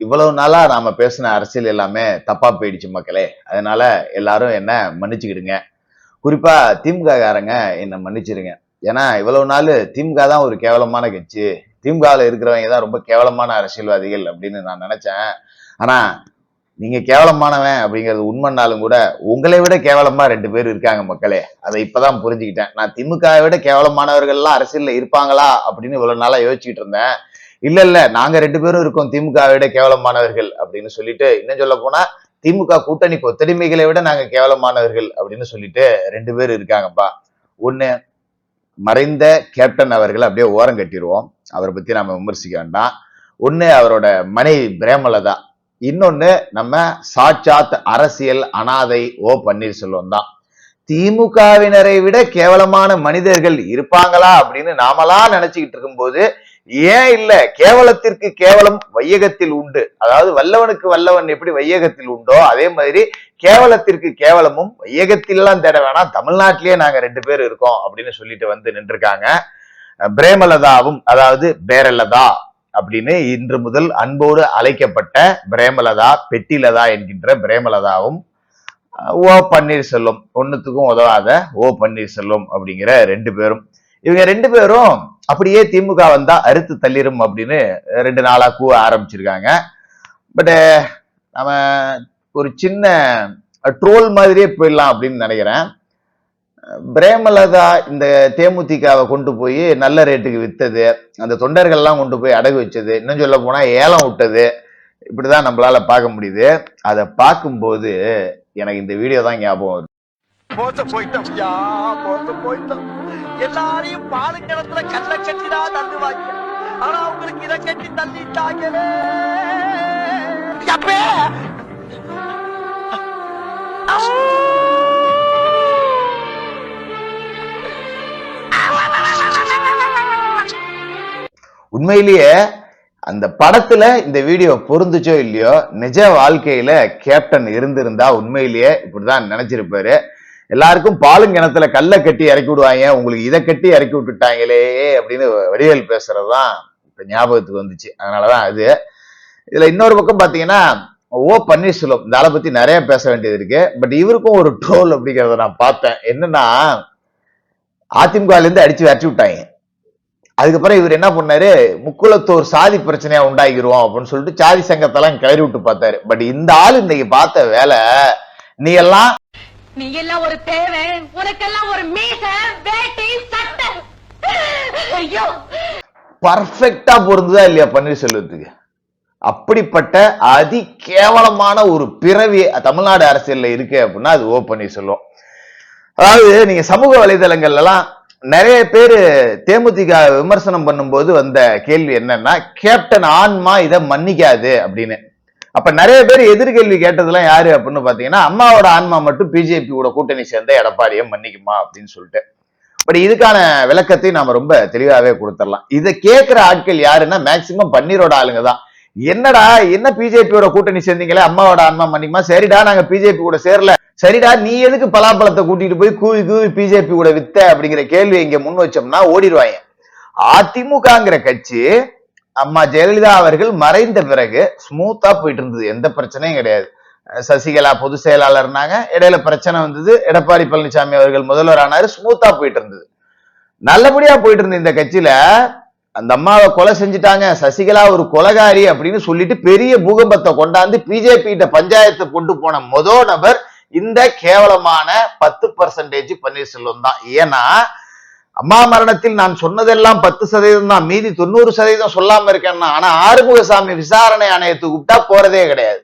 இவ்வளவு நாளா நாம பேசின அரசியல் எல்லாமே தப்பா போயிடுச்சு மக்களே. அதனால எல்லாரும் என்ன மன்னிச்சுக்கிடுங்க. குறிப்பா திமுக காரங்க என்ன மன்னிச்சிருங்க. ஏன்னா இவ்வளவு நாள் திமுக தான் ஒரு கேவலமான கட்சி, திமுகவில் இருக்கிறவங்க தான் ரொம்ப கேவலமான அரசியல்வாதிகள் அப்படின்னு நான் நினைச்சேன். ஆனா நீங்க கேவலமானவன் அப்படிங்கிறது உண்மைனாலும் கூட உங்களை விட கேவலமா 2 பேர் இருக்காங்க மக்களே. அதை இப்பதான் புரிஞ்சுக்கிட்டேன். நான் திமுகவை விட கேவலமானவர்கள் எல்லாம் அரசியல்ல இருப்பாங்களா அப்படின்னு இவ்வளவு நாளா யோசிச்சுக்கிட்டு இருந்தேன். இல்ல நாங்க 2 பேரும் இருக்கோம் திமுகவை விட கேவலமானவர்கள் அப்படின்னு சொல்லிட்டு, இன்னும் சொல்ல போனா திமுக கூட்டணி கொத்தடிமைகளை விட நாங்க கேவலமானவர்கள் அப்படின்னு சொல்லிட்டு 2 பேர் இருக்காங்கப்பா. ஒண்ணு, மறைந்த கேப்டன் அவர்கள் அப்படியே ஓரம் கட்டிடுவோம், அவரை பத்தி நாம விமர்சிக்க வேண்டாம். ஒண்ணு அவரோட மனைவி பிரேமலதா, இன்னொன்னு நம்ம சாட்சாத் அரசியல் அனாதை ஓ பன்னீர்செல்வம் தான். திமுகவினரை விட கேவலமான மனிதர்கள் இருப்பாங்களா அப்படின்னு நாமளா நினைச்சுக்கிட்டு இருக்கும்போது, ஏன் இல்ல, கேவலத்திற்கு கேவலம் வையகத்தில் உண்டு. அதாவது வல்லவனுக்கு வல்லவன் எப்படி வையகத்தில் உண்டோ அதே மாதிரி கேவலத்திற்கு கேவலமும் வையகத்தில் எல்லாம் தேட வேணாம், தமிழ்நாட்டிலேயே நாங்க 2 பேர் இருக்கோம் அப்படின்னு சொல்லிட்டு வந்து நின்றுருக்காங்க. பிரேமலதாவும், அதாவது பேரலதா அப்படின்னு இன்று முதல் அன்போடு அழைக்கப்பட்ட பிரேமலதா, பெட்டிலதா என்கின்ற பிரேமலதாவும் ஓ பன்னீர்செல்வம், ஒன்னுத்துக்கும் உதவாத ஓ பன்னீர்செல்வம் அப்படிங்கிற 2 பேரும், இவங்க 2 பேரும் அப்படியே திமுக வந்தா அறுத்து தள்ளிரும் அப்படின்னு 2 நாளா கூவ ஆரம்பிச்சிருக்காங்க. பட் நம்ம ஒரு சின்ன ட்ரோல் மாதிரியே போயிடலாம் அப்படின்னு நினைக்கிறேன். பிரேமலதா இந்த தேமுதிகவை கொண்டு போய் நல்ல ரேட்டுக்கு வித்தது, அந்த தொண்டர்கள் எல்லாம் கொண்டு போய் அடகு வச்சது, இன்னும் சொல்ல போனா ஏலம் விட்டது, இப்படிதான் நம்மளால பார்க்க முடியுது. அதை பார்க்கும்போது எனக்கு இந்த வீடியோ தான் ஞாபகம் வருது. எல்லாரையும் பாலுக்கிணத்துல கல்ல கட்டிதான் தள்ளுவாங்க, ஆனா அவங்களுக்கு இதை கட்டி தள்ளிட்டாங்களே. உண்மையிலேயே அந்த படத்துல இந்த வீடியோ பொருந்துச்சோ இல்லையோ, நிஜ வாழ்க்கையில கேப்டன் இருந்திருந்தா உண்மையிலேயே இப்படிதான் நினைச்சிருப்பாரு. எல்லாருக்கும் பாலுங்கிணத்துல கல்ல கட்டி இறக்கி விடுவாங்க, உங்களுக்கு இதை கட்டி இறக்கி விட்டுட்டாங்களே அப்படின்னு வடிவேல் பேசுறதுதான் இப்ப ஞாபகத்துக்கு வந்துச்சு. அதனாலதான் அது. இதுல இன்னொரு பக்கம் பாத்தீங்கன்னா ஓ பன்னீர்செல்வம், இந்த ஆளை பத்தி நிறைய பேச வேண்டியது இருக்கு. பட் இவருக்கும் ஒரு ட்ரோல் அப்படிங்கிறத நான் பார்த்தேன். என்னன்னா, அதிமுகல இருந்து அடிச்சு விரட்டி விட்டாங்க. அதுக்கப்புறம் இவர் என்ன பண்ணாரு, முக்குளத்தோர் சாதி பிரச்சனையா உண்டாகிருவோம் அப்படின்னு சொல்லிட்டு சாதி சங்கத்தெல்லாம் கிளறி விட்டு பார்த்தாரு. பட் இந்த ஆளு இன்னைக்கு பார்த்த வேலை, நீ எல்லாம் ஒரு தேவை, உனக்கெல்லாம் ஒரு மீச வேட்டி சட்டை, ஐயோ பர்ஃபெக்டா பொருந்துதா இல்லையா பன்னீர்செல்வத்துக்கு? அப்படிப்பட்ட அதி கேவலமான ஒரு பிறவி தமிழ்நாடு அரசியல்ல இருக்கு அப்படின்னா அது ஓ பன்னீர்செல்வம். அதாவது நீங்க சமூக வலைதளங்கள்ல எல்லாம் நிறைய பேரு தேமுதிக விமர்சனம் பண்ணும்போது வந்த கேள்வி என்னன்னா, கேப்டன் ஆன்மா இதை மன்னிக்காது அப்படின்னு. அப்ப நிறைய பேர் எதிர்கேள்வி கேட்டதெல்லாம் யாரு அப்படின்னு பாத்தீங்கன்னா, அம்மாவோட ஆன்மா மட்டும் பிஜேபியோட கூட்டணி சேர்ந்த எடப்பாடியை மன்னிக்குமா அப்படின்னு சொல்லிட்டு. பட் இதுக்கான விளக்கத்தை நாம ரொம்ப தெளிவாவே கொடுத்துடலாம். இதை கேட்கிற ஆட்கள் யாருன்னா மேக்சிமம் பன்னீரோட ஆளுங்க தான். என்னடா என்ன பிஜேபியோட கூட்டணி சேர்ந்தீங்களே, அம்மாவோட ஆன்மா மன்னிக்குமா? சரிடா நாங்க பிஜேபி கூட சேரல, சரிடா நீ எதுக்கு பலாப்பழத்தை கூட்டிட்டு போய் கூவி கூவி பிஜேபி கூட வித்த அப்படிங்கிற கேள்வி இங்க முன் வச்சோம்னா ஓடிடுவாங்க. அதிமுகங்கிற கட்சி அம்மா ஜெயலலிதா அவர்கள் மறைந்த பிறகு ஸ்மூத்தா போயிட்டு இருந்தது, எந்த பிரச்சனையும் கிடையாது. சசிகலா பொதுச் செயலாளர்னாங்க, இடையில பிரச்சனை வந்தது, எடப்பாடி பழனிசாமி அவர்கள் முதல்வர் ஆனாரு, ஸ்மூத்தா போயிட்டு இருந்தது, நல்லபடியா போயிட்டு இருந்த இந்த கட்சியில அந்த அம்மாவை கொலை செஞ்சுட்டாங்க, சசிகலா ஒரு கொலைகாரி அப்படின்னு சொல்லிட்டு பெரிய பூகம்பத்தை கொண்டாந்து பிஜேபி கிட்ட பஞ்சாயத்து கொண்டு போன முதல் நபர் இந்த கேவலமான 10% பன்னீர்செல்வம் தான். ஏன்னா அம்மா மரணத்தில் நான் சொன்னதெல்லாம் 10% தான், மீதி 90% சொல்லாம இருக்கேன்னா. ஆனா ஆறுமுகசாமி விசாரணை ஆணையத்துக்கு கூப்பிட்டா போறதே கிடையாது.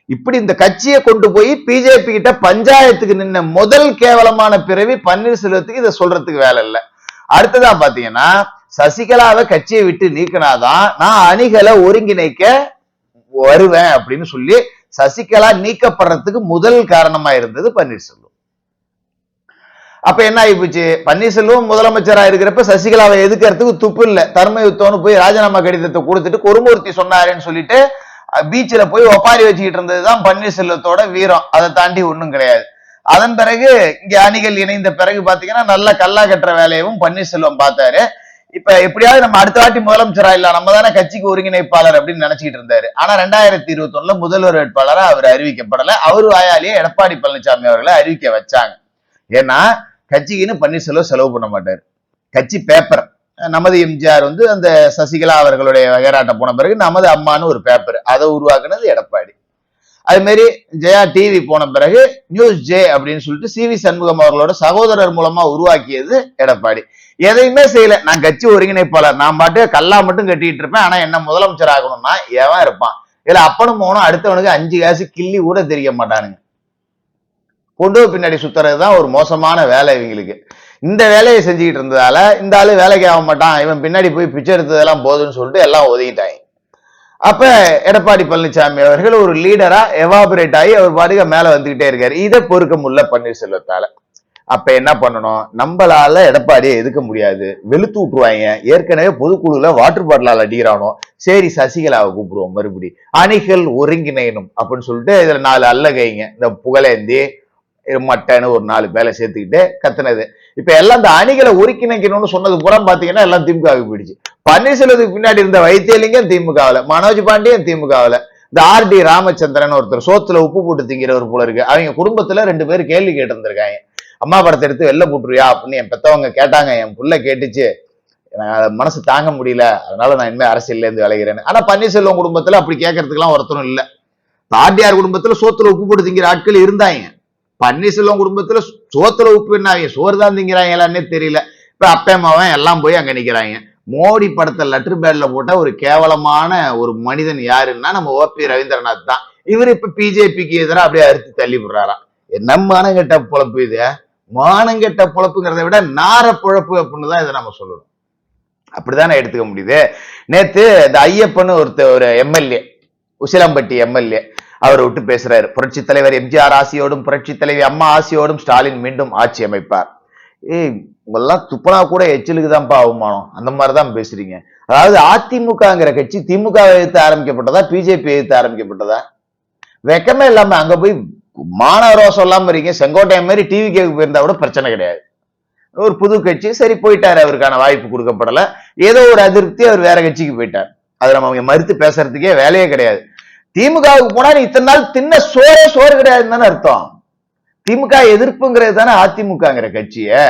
இப்படி இந்த கட்சியை கொண்டு போய் பிஜேபி கிட்ட பஞ்சாயத்துக்கு நின்ன முதல் கேவலமான பிறவி பன்னீர்செல்வத்துக்கு இதை சொல்றதுக்கு வேலை இல்லை. அடுத்ததா பாத்தீங்கன்னா, சசிகலாவை கட்சியை விட்டு நீக்கினாதான் நான் அணிகளை ஒருங்கிணைக்க வருவேன் அப்படின்னு சொல்லி சசிகலா நீக்கப்படுறதுக்கு முதல் காரணமா இருந்தது பன்னீர்செல்வம். அப்ப என்ன ஆகி போச்சு, பன்னீர்செல்வம் முதலமைச்சரா இருக்கிறப்ப சசிகலாவை எதுக்கிறதுக்கு துப்பு இல்ல, தர்ம யுத்தம்னு போய் ராஜினாமா கடிதத்தை கொடுத்துட்டு குருமூர்த்தி சொன்னாருன்னு சொல்லிட்டு பீச்சில் போய் ஒப்பாரி வச்சுக்கிட்டு இருந்ததுதான் பன்னீர்செல்வத்தோட வீரம். அதை தாண்டி ஒண்ணும் கிடையாது. அதன் பிறகு இங்க அணிகள் இணைந்த பிறகு பாத்தீங்கன்னா நல்ல கல்லா கட்டுற வேலையவும் பன்னீர்செல்வம் பார்த்தாரு. இப்ப எப்படியாவது நம்ம அடுத்த வாட்டி முதலமைச்சரா இல்ல, நம்ம தானே கட்சிக்கு ஒருங்கிணைப்பாளர் அப்படின்னு நினைச்சிட்டு இருந்தாரு. ஆனா 2021 முதல்வர் வேட்பாளரா அவர் அறிவிக்கப்படல. அவரு வாயாலேயே எடப்பாடி பழனிசாமி அவர்களை அறிவிக்க வச்சாங்க. ஏன்னா கட்சிக்குன்னு பன்னீர்செல்வம் செலவு பண்ண மாட்டாரு. கட்சி பேப்பர், நமது எம்ஜிஆர் அந்த சசிகலா அவர்களுடைய வகைராட்ட போன பிறகு நமது அம்மான்னு ஒரு பேப்பர், அதை உருவாக்குனது எடப்பாடி. அது மாதிரி ஜெயா டிவி போன பிறகு நியூஸ் ஜே அப்படின்னு சொல்லிட்டு சிவி சண்முகம் அவர்களோட சகோதரர் மூலமா உருவாக்கியது எடப்பாடி. எதையுமே செய்யல. நான் கட்சி ஒருங்கிணைப்பாளர், நான் பாட்டு கல்லா மட்டும் கட்டிட்டு இருப்பேன், ஆனா என்ன முதலமைச்சர் ஆகணும்னா எவன் இருப்பான்? இல்ல அப்பனும் போகணும், அடுத்தவனுக்கு 5 காசு கிள்ளி கூட தெரிய மாட்டானுங்க. கொண்டு பின்னாடி சுத்துறதுதான் ஒரு மோசமான வேலை இவங்களுக்கு. இந்த வேலையை செஞ்சுக்கிட்டு இருந்ததால இந்த ஆளு வேலைக்கு ஆக மாட்டான், இவன் பின்னாடி போய் பிச்சை எடுத்ததெல்லாம் போதுன்னு சொல்லிட்டு எல்லாம் ஒதுக்கிட்டாங்க. அப்ப எடப்பாடி பழனிசாமி அவர்கள் ஒரு லீடரா எவாபரேட் ஆகி அவர் பாட்டுக்கு மேல வந்துகிட்டே இருக்காரு. இதை பொறுக்க முடியல பன்னீர்செல்வத்தால. அப்ப என்ன பண்ணணும்? நம்மளால எடப்பாடியை எதுக்க முடியாது, வெளுத்து விட்டுருவாங்க. ஏற்கனவே பொதுக்குழுல வாட்டர் பாட்டிலால் அடிக்கிறானோ, சரி சசிகலாவை கூப்பிடுவோம் மறுபடி, அணிகள் ஒருங்கிணையணும் அப்படின்னு சொல்லிட்டு இதுல 4 அல்லகைங்க, இந்த புகழேந்தி மட்டன்னு ஒரு 4 பேரை சேர்த்துக்கிட்டு கத்துனது. இப்ப எல்லாம் இந்த அணிகளை ஒருங்கிணைக்கணும்னு சொன்னது பூரா பாத்தீங்கன்னா எல்லாம் திமுகவுக்கு போயிடுச்சு. பன்னீர்செல்வத்துக்கு பின்னாடி இருந்த வைத்தியலிங்கம் திமுகவுல, மனோஜ் பாண்டியன் திமுகவுல, இந்த RD ராமச்சந்திரன் ஒருத்தர் சோத்துல உப்பு போட்டு திங்கிறவர் போல இருக்கு. அவங்க குடும்பத்துல 2 பேர் கேள்வி கேட்டு இருந்திருக்காங்க. அம்மா படத்தை எடுத்து வெளில போட்டுருவியா அப்படின்னு என் பெத்தவங்க கேட்டாங்க. என் புள்ள கேட்டுச்சு, மனசு தாங்க முடியல, அதனால நான் இனிமே அரசியல்ல இருந்து விளைகிறேன்னு. ஆனா பன்னீர்செல்வம் குடும்பத்துல அப்படி கேட்கறதுக்கெல்லாம் ஒருத்தரும் இல்ல. பாட்டியார் குடும்பத்துல சோத்துல உப்பு போட்டு திங்கிற ஆட்கள் இருந்தாங்க. பன்னீர்செல்வம் குடும்பத்துல சோத்துல உப்பு என்ன, சோறு தான் திங்கிறாங்களான்னே தெரியல. இப்ப அப்பேமாவன் எல்லாம் போய் அங்க நிக்கிறாங்க. மோடி படத்தை லெட்டர் பேட்ல போட்ட ஒரு கேவலமான ஒரு மனிதன் யாருன்னா நம்ம OP ரவீந்திரநாத் தான். இவர் இப்ப பிஜேபிக்கு எதிராக அப்படியே அறுத்து தள்ளி விடுறாராம். என்ன மானங்கெட்ட பொழப்பு இது? மானங்கெட்ட பொழப்புங்கிறத விட நார பொழப்பு அப்படின்னு தான் இதை நம்ம சொல்லணும். அப்படிதானே எடுத்துக்க முடியுது. நேத்து இந்த ஐயப்பன்னு ஒரு MLA, உசிலம்பட்டி MLA, அவரை விட்டு பேசுறாரு. புரட்சி தலைவர் எம்ஜிஆர் ஆசியோடும் புரட்சி தலைவி அம்மா ஆசியோடும் ஸ்டாலின் மீண்டும் ஆட்சி அமைப்பார். உங்கெல்லாம் துப்பனா கூட எச்சலுக்கு தான்ப்பா அவமானம், அந்த மாதிரிதான் பேசுறீங்க. அதாவது அதிமுகங்கிற கட்சி திமுக எதிர்த்து ஆரம்பிக்கப்பட்டதா, பிஜேபி எதிர்த்து ஆரம்பிக்கப்பட்டதா? வெக்கமே இல்லாம அங்க போய் மாணவரோசம் இல்லாம இருக்கீங்க. செங்கோட்டையன் மாதிரி டிவி கேக்கு போயிருந்தா கூட பிரச்சனை கிடையாது. ஒரு புது கட்சி, சரி போயிட்டாரு, அவருக்கான வாய்ப்பு கொடுக்கப்படல, ஏதோ ஒரு அதிருப்தி, அவர் வேற கட்சிக்கு போயிட்டார். அது நம்ம மறுத்து பேசுறதுக்கே வேலையே கிடையாது. திமுகவுக்கு போனா இத்தனை நாள் தின்ன சோறு கிடையாதுன்னு தானே அர்த்தம். திமுக எதிர்ப்புங்கிறது தானே அதிமுகங்கிற கட்சிய.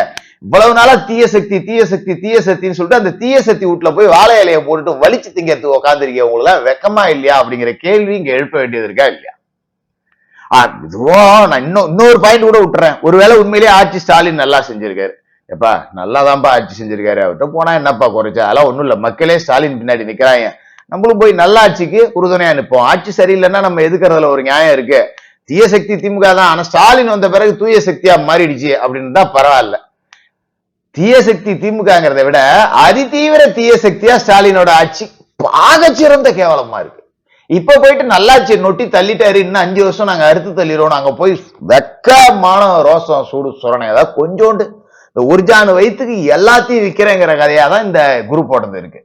இவ்வளவு நாளா தீய சக்தி தீய சக்தி தீய சக்தின்னு சொல்லிட்டு அந்த தீய சக்தி வீட்டுல போய் வாழை இலையை போட்டுட்டு வலிச்சு திங்கிறதுக்கு உட்காந்துருக்கீங்க. உங்களுக்கு வெக்கமா இல்லையா அப்படிங்கிற கேள்வி இங்க எழுப்ப வேண்டியது இருக்கா இல்லையா? இதுவும் நான் இன்னொரு பாயிண்ட் கூட விட்டுறேன். ஒருவேளை உண்மையிலேயே ஆட்சி ஸ்டாலின் நல்லா செஞ்சிருக்காரு, எப்பா நல்லாதான்ப்பா ஆட்சி செஞ்சிருக்காரு, அவர்கிட்ட போனா என்னப்பா குறைச்சா, அதெல்லாம் ஒண்ணும் இல்ல, மக்களே ஸ்டாலின் பின்னாடி நிக்கிறாங்க, நம்மளும் போய் நல்ல ஆட்சிக்கு உறுதுணையா நிற்போம். ஆட்சி சரியில்லைன்னா நம்ம எதுக்குறதுல ஒரு நியாயம் இருக்கு. தீய சக்தி திமுக தான், ஆனா ஸ்டாலின் வந்த பிறகு தூய சக்தியா மாறிடுச்சு அப்படின்னு தான் பரவாயில்ல. தீய சக்தி திமுகங்கிறத விட அதிதீவிர தீய சக்தியா ஸ்டாலினோட ஆட்சி ஆகச்சிறந்த கேவலமா இருக்கு. இப்ப போயிட்டு நல்லாட்சி நொட்டி தள்ளிட்டாரு, இன்னும் 5 வருஷம் நாங்க அறுத்து தள்ளிடுவோம், நாங்க போய் வெக்கமான ரோசம் சூடு சுரணை ஏதாவது கொஞ்சோண்டு இந்த உர்ஜானு வயிற்றுக்கு எல்லாத்தையும் விற்கிறேங்கிற கதையா தான் இந்த குரூப்போட இருக்கு.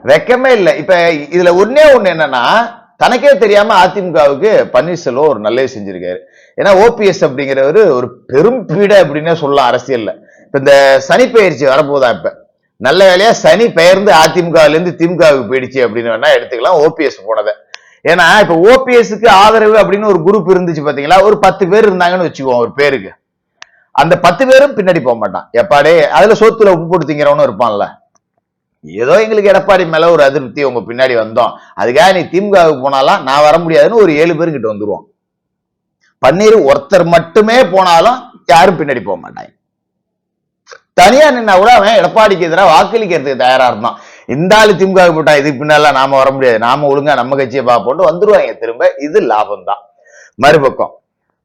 வெக்கமே இல்லை. இப்ப இதுல ஒன்னே ஒண்ணு என்னன்னா, தனக்கே தெரியாம அதிமுகவுக்கு பன்னீர்செல்வம் ஒரு நல்லது செஞ்சிருக்காரு. ஏன்னா OPS அப்படிங்கிறவரு ஒரு பெரும் பீடை அப்படின்னே சொல்லலாம் அரசியல்ல. இப்ப இந்த சனி பெயர்ச்சி வரப்போதா, இப்ப நல்ல வேலையா சனி பெயர்ந்து அதிமுகல இருந்து திமுகவுக்கு போயிடுச்சு அப்படின்னு வேணா எடுத்துக்கலாம் OPS போனதை. ஏன்னா இப்ப OPSக்கு ஆதரவு அப்படின்னு ஒரு குரூப் இருந்துச்சு பாத்தீங்களா, ஒரு 10 பேர் இருந்தாங்கன்னு வச்சுக்குவோம் ஒரு பேருக்கு. அந்த 10 பேரும் பின்னாடி போக மாட்டான். எப்பாடே அதுல சோத்துல உப்பு போட்டு திங்கிறவனும் இருப்பான்ல. ஏதோ எங்களுக்கு எடப்பாடி மேல ஒரு அதிருப்தி, உங்க பின்னாடி வந்தோம், அதுக்காக நீ திமுகவுக்கு போனாலும் நான் வர முடியாதுன்னு ஒரு 7 பேர் கிட்ட வந்துருவோம். பன்னீர் ஒருத்தர் மட்டுமே போனாலும் யாரும் பின்னாடி போக மாட்டாங்க. தனியா நின்னா கூட அவன் எடப்பாடிக்கு எதிராக வாக்களிக்கிறதுக்கு தயாரா இருந்தான். இந்த ஆளு திமுகவுக்கு போட்டா இதுக்கு பின்னால நாம வர முடியாது, நாம ஒழுங்கா நம்ம கட்சியை பார்ப்போம் வந்துருவாங்க திரும்ப. இது லாபம் தான். மறுபக்கம்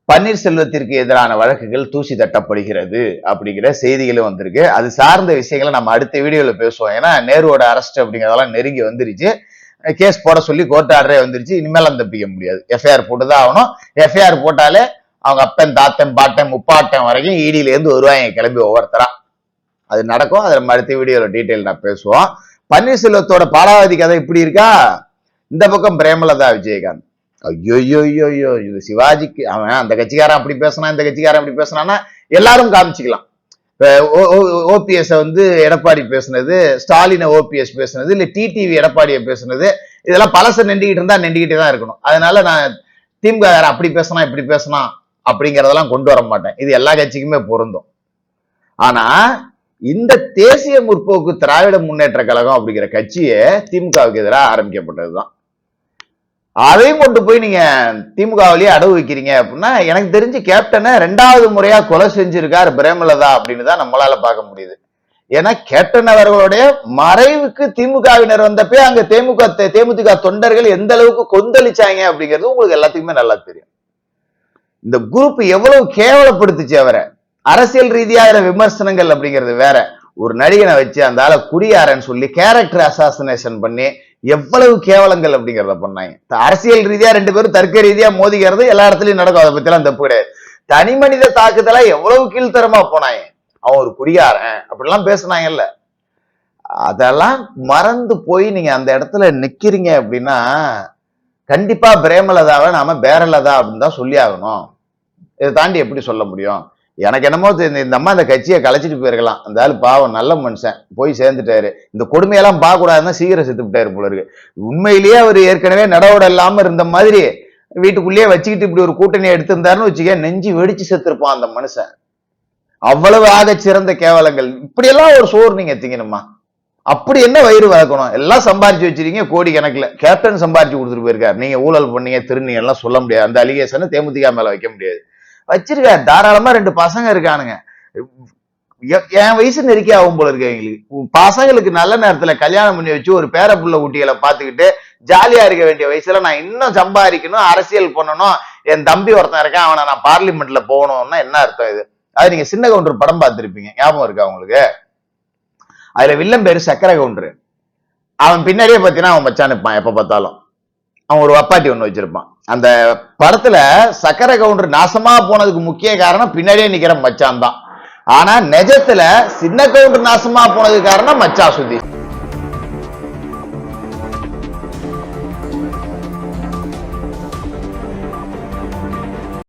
பன்னீர்செல்வத்திற்கு எதிரான வழக்குகள் தூசி தட்டப்படுகிறது அப்படிங்கிற செய்திகளும் வந்திருக்கு. அது சார்ந்த விஷயங்களை நம்ம அடுத்த வீடியோல பேசுவோம். ஏன்னா நேருவோட அரெஸ்ட் அப்படிங்கிறதெல்லாம் நெருங்கி வந்துருச்சு. கேஸ் போட சொல்லி கோர்ட் ஆர்டரே வந்துருச்சு. இனிமேல் தப்பிக்க முடியாது, FIR போட்டுதான் ஆகணும். FIR போட்டாலே அவங்க அப்பன் தாத்தன் பாட்டன் முப்பாட்டன் வரைக்கும் EDல இருந்து வருவாங்க கிளம்பி ஒவ்வொருத்தரா. அது நடக்கும். அதை நம்ம அடுத்த வீடியோல டீட்டெயில் நான் பேசுவோம். பன்னீர்செல்வத்தோட பாலாவதி கதை இப்படி இருக்கா. இந்த பக்கம் பிரேமலதா விஜயகாந்த், ஐயோ இது சிவாஜிக்கு அவன் அந்த கட்சிக்காரன் அப்படி பேசினா இந்த கட்சிக்காரன் அப்படி பேசினான்னா எல்லாரும் காமிச்சுக்கலாம். ஓபிஎஸ் வந்து எடப்பாடி பேசுனது, ஸ்டாலினை ஓபிஎஸ் பேசுனது, இல்ல டிடிவி எடப்பாடியை பேசுனது, இதெல்லாம் பழச நெண்டிக்கிட்டு இருந்தா நெண்டிக்கிட்டே தான் இருக்கணும். அதனால நான் திமுக அப்படி பேசணும் இப்படி பேசணும் அப்படிங்கறதெல்லாம் கொண்டு வர மாட்டேன். இது எல்லா கட்சிக்குமே பொருந்தும். ஆனா இந்த தேசிய முற்போக்கு திராவிட முன்னேற்ற கழகம் அப்படிங்கிற கட்சியே திமுகவுக்கு எதிராக ஆரம்பிக்கப்பட்டதுதான். அதையும் கொண்டு போய் நீங்க திமுகவிலேயே அடவு வைக்கிறீங்க அப்படின்னா, எனக்கு தெரிஞ்சு கேப்டனை 2வது முறையா கொலை செஞ்சிருக்காரு பிரேமலதா அப்படின்னு தான் நம்மளால பார்க்க முடியுது. ஏன்னா கேப்டன் அவர்களுடைய மறைவுக்கு திமுகவினர் வந்தப்பே அங்க தேமுதிக தொண்டர்கள் எந்த அளவுக்கு கொந்தளிச்சாங்க அப்படிங்கிறது உங்களுக்கு எல்லாத்துக்குமே நல்லா தெரியும். இந்த குரூப் எவ்வளவு கேவலப்படுத்துச்சு அவரை. அரசியல் ரீதியாக விமர்சனங்கள் அப்படிங்கிறது வேற. ஒரு நடிகனை வச்சு அந்த ஆளை குடியாரன்னு சொல்லி கேரக்டர் அசாசினேஷன் பண்ணி எவ்வளவு கேவலங்கள் அப்படிங்கிறத பண்ணாங்க. அரசியல் ரீதியா 2 பேரும் தர்க்க ரீதியா மோதிக்கிறது எல்லா இடத்துலயும் நடக்கும். அதை பத்தி எல்லாம் தப்பு கிடையாது. தனி மனித தாக்குதலா எவ்வளவு கீழ்த்தரமா போனாங்க. அவன் ஒரு குடியாரன் அப்படிலாம் பேசினாங்கல்ல. அதெல்லாம் மறந்து போய் நீங்க அந்த இடத்துல நிக்கிறீங்க அப்படின்னா கண்டிப்பா பிரேமலதாவை நாம பேரலதா அப்படின்னு தான் சொல்லி ஆகணும். இதை தாண்டி எப்படி சொல்ல முடியும்? எனக்கு என்னமோ இந்த அம்மா இந்த கட்சியை கலைச்சிட்டு போயிருக்கலாம். அந்த ஆளு பாவம் நல்ல மனுஷன் போய் சேர்ந்துட்டாரு. இந்த கொடுமையெல்லாம் பார்க்க கூடாதுன்னா சீக்கிரம் செத்து விட்டாரு போல இருக்கு. உண்மையிலேயே அவர் ஏற்கனவே நடவடிக்கை இல்லாம இருந்த மாதிரி வீட்டுக்குள்ளேயே வச்சுக்கிட்டு இப்படி ஒரு கூட்டணி எடுத்திருந்தாருன்னு வச்சுக்க, நெஞ்சு வெடிச்சு செத்துருப்பான் அந்த மனுஷன். அவ்வளவு ஆக சிறந்த கேவலங்கள். இப்படி எல்லாம் ஒரு சோறு நீங்க திங்கணுமா? அப்படி என்ன வயிறு வளர்க்கணும்? எல்லாம் சம்பாரிச்சு வச்சிருக்கீங்க கோடி கணக்குல. கேப்டன் சம்பாரிச்சு கொடுத்துட்டு போயிருக்காரு. நீங்க ஊழல் பண்ணீங்க திருநீங்க எல்லாம் சொல்ல முடியாது. அந்த அலிகேஷனை தேமுதிக மேல வைக்க முடியாது. வச்சிருக்காரு தாராளமா. 2 பசங்க இருக்கானுங்க. என் வயசு நெருக்கி ஆகும் போல இருக்கு எங்களுக்கு. பசங்களுக்கு நல்ல நேரத்துல கல்யாணம் பண்ணி வச்சு ஒரு பேர புள்ள குட்டிகளை பார்த்துக்கிட்டு ஜாலியா இருக்க வேண்டிய வயசுல நான் இன்னும் சம்பாதிக்கணும், அரசியல் பண்ணணும், என் தம்பி ஒருத்தன் இருக்கான் அவனை நான் பார்லிமெண்ட்ல போகணும்னா என்ன அர்த்தம் இது? அது நீங்க சின்ன கவுண்டர் படம் பார்த்திருப்பீங்க, ஞாபகம் இருக்கா உங்களுக்கு? அதுல வில்லன் பேரு சக்கரை கவுண்டரு. அவன் பின்னாடியே பாத்தீங்கன்னா அவன் மச்சான் நிற்பான் எப்ப பார்த்தாலும். அவன் ஒரு வப்பாட்டி ஒண்ணு வச்சிருப்பான். அந்த படத்துல சக்கரை கவுண்டர் நாசமா போனதுக்கு முக்கிய காரணம் பின்னாடியே நிக்கிற மச்சான் தான். ஆனா நிஜத்துல சின்ன கவுண்டர் நாசமா போனதுக்கு காரணம் மச்சா சுதி.